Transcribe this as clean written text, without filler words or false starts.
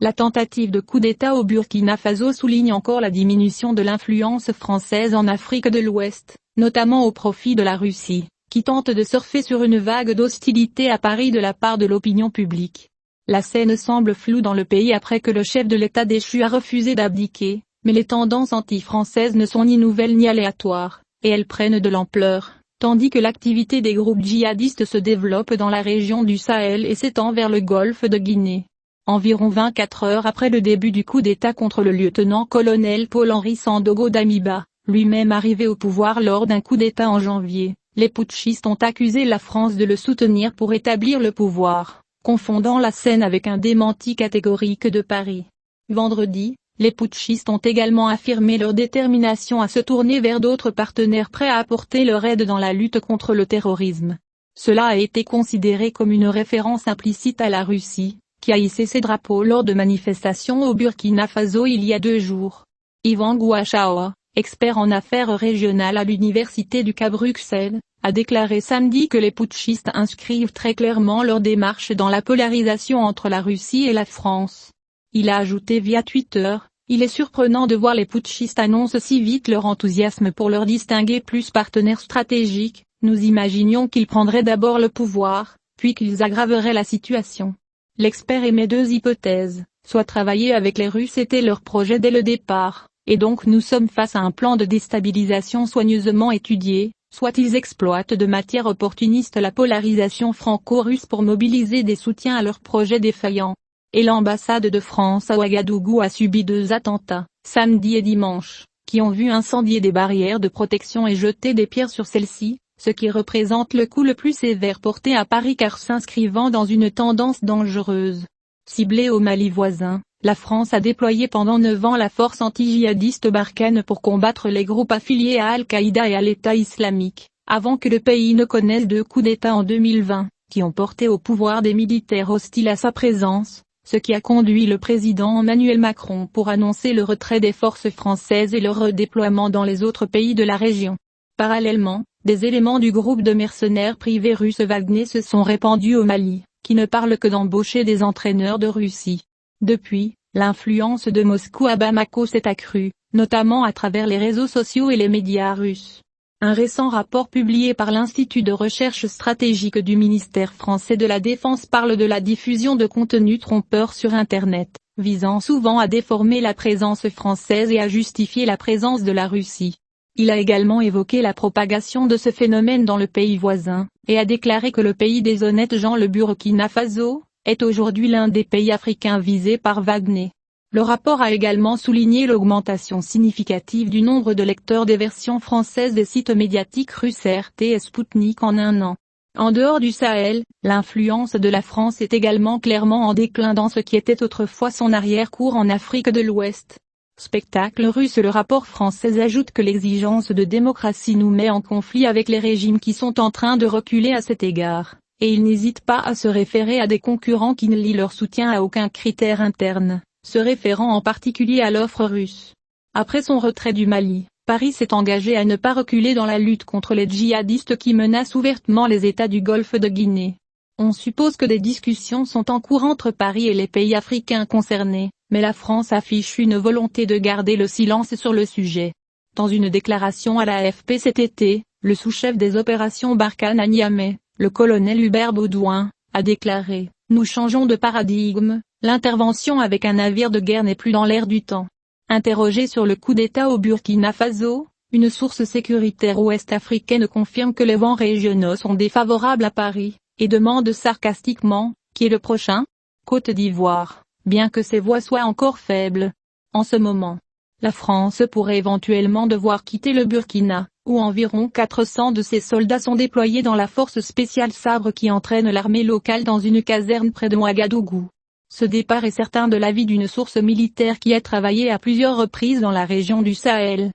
La tentative de coup d'État au Burkina Faso souligne encore la diminution de l'influence française en Afrique de l'Ouest, notamment au profit de la Russie, qui tente de surfer sur une vague d'hostilité à Paris de la part de l'opinion publique. La scène semble floue dans le pays après que le chef de l'État déchu a refusé d'abdiquer, mais les tendances anti-françaises ne sont ni nouvelles ni aléatoires, et elles prennent de l'ampleur, tandis que l'activité des groupes djihadistes se développe dans la région du Sahel et s'étend vers le golfe de Guinée. Environ 24 heures après le début du coup d'État contre le lieutenant-colonel Paul-Henri Sandaogo Damiba, lui-même arrivé au pouvoir lors d'un coup d'État en janvier, les putschistes ont accusé la France de le soutenir pour établir le pouvoir, confondant la scène avec un démenti catégorique de Paris. Vendredi, les putschistes ont également affirmé leur détermination à se tourner vers d'autres partenaires prêts à apporter leur aide dans la lutte contre le terrorisme. Cela a été considéré comme une référence implicite à la Russie, qui a hissé ses drapeaux lors de manifestations au Burkina Faso il y a 2 jours. Yvan Gouachaoua, expert en affaires régionales à l'Université du Cap Bruxelles, a déclaré samedi que les putschistes inscrivent très clairement leur démarche dans la polarisation entre la Russie et la France. Il a ajouté via Twitter, « Il est surprenant de voir les putschistes annoncer si vite leur enthousiasme pour leur distinguer plus partenaire stratégique, nous imaginions qu'ils prendraient d'abord le pouvoir, puis qu'ils aggraveraient la situation. » L'expert émet 2 hypothèses, soit travailler avec les Russes était leur projet dès le départ, et donc nous sommes face à un plan de déstabilisation soigneusement étudié, soit ils exploitent de manière opportuniste la polarisation franco-russe pour mobiliser des soutiens à leur projet défaillant. Et l'ambassade de France à Ouagadougou a subi 2 attentats, samedi et dimanche, qui ont vu incendier des barrières de protection et jeter des pierres sur celles-ci, ce qui représente le coup le plus sévère porté à Paris car s'inscrivant dans une tendance dangereuse. Ciblée au Mali voisin, la France a déployé pendant 9 ans la force anti-djihadiste Barkhane pour combattre les groupes affiliés à Al-Qaïda et à l'État islamique, avant que le pays ne connaisse 2 coups d'État en 2020, qui ont porté au pouvoir des militaires hostiles à sa présence, ce qui a conduit le président Emmanuel Macron pour annoncer le retrait des forces françaises et leur redéploiement dans les autres pays de la région. Parallèlement, des éléments du groupe de mercenaires privés russes Wagner se sont répandus au Mali, qui ne parle que d'embaucher des entraîneurs de Russie. Depuis, l'influence de Moscou à Bamako s'est accrue, notamment à travers les réseaux sociaux et les médias russes. Un récent rapport publié par l'Institut de recherche stratégique du ministère français de la Défense parle de la diffusion de contenus trompeurs sur Internet, visant souvent à déformer la présence française et à justifier la présence de la Russie. Il a également évoqué la propagation de ce phénomène dans le pays voisin, et a déclaré que le pays des honnêtes gens, le Burkina Faso, est aujourd'hui l'un des pays africains visés par Wagner. Le rapport a également souligné l'augmentation significative du nombre de lecteurs des versions françaises des sites médiatiques russes RT et Sputnik en 1 an. En dehors du Sahel, l'influence de la France est également clairement en déclin dans ce qui était autrefois son arrière-cour en Afrique de l'Ouest. Spectacle russe. Le rapport français ajoute que l'exigence de démocratie nous met en conflit avec les régimes qui sont en train de reculer à cet égard, et il n'hésite pas à se référer à des concurrents qui ne lient leur soutien à aucun critère interne, se référant en particulier à l'offre russe. Après son retrait du Mali, Paris s'est engagé à ne pas reculer dans la lutte contre les djihadistes qui menacent ouvertement les États du Golfe de Guinée. On suppose que des discussions sont en cours entre Paris et les pays africains concernés, mais la France affiche une volonté de garder le silence sur le sujet. Dans une déclaration à l'AFP cet été, le sous-chef des opérations Barkhane à Niamey, le colonel Hubert Baudouin, a déclaré « Nous changeons de paradigme, l'intervention avec un navire de guerre n'est plus dans l'air du temps ». Interrogé sur le coup d'État au Burkina Faso, une source sécuritaire ouest-africaine confirme que les vents régionaux sont défavorables à Paris, et demande sarcastiquement « Qui est le prochain ? Côte d'Ivoire », bien que ses voix soient encore faibles. En ce moment, la France pourrait éventuellement devoir quitter le Burkina, où environ 400 de ses soldats sont déployés dans la force spéciale Sabre qui entraîne l'armée locale dans une caserne près de Ouagadougou. Ce départ est certain de l'avis d'une source militaire qui a travaillé à plusieurs reprises dans la région du Sahel.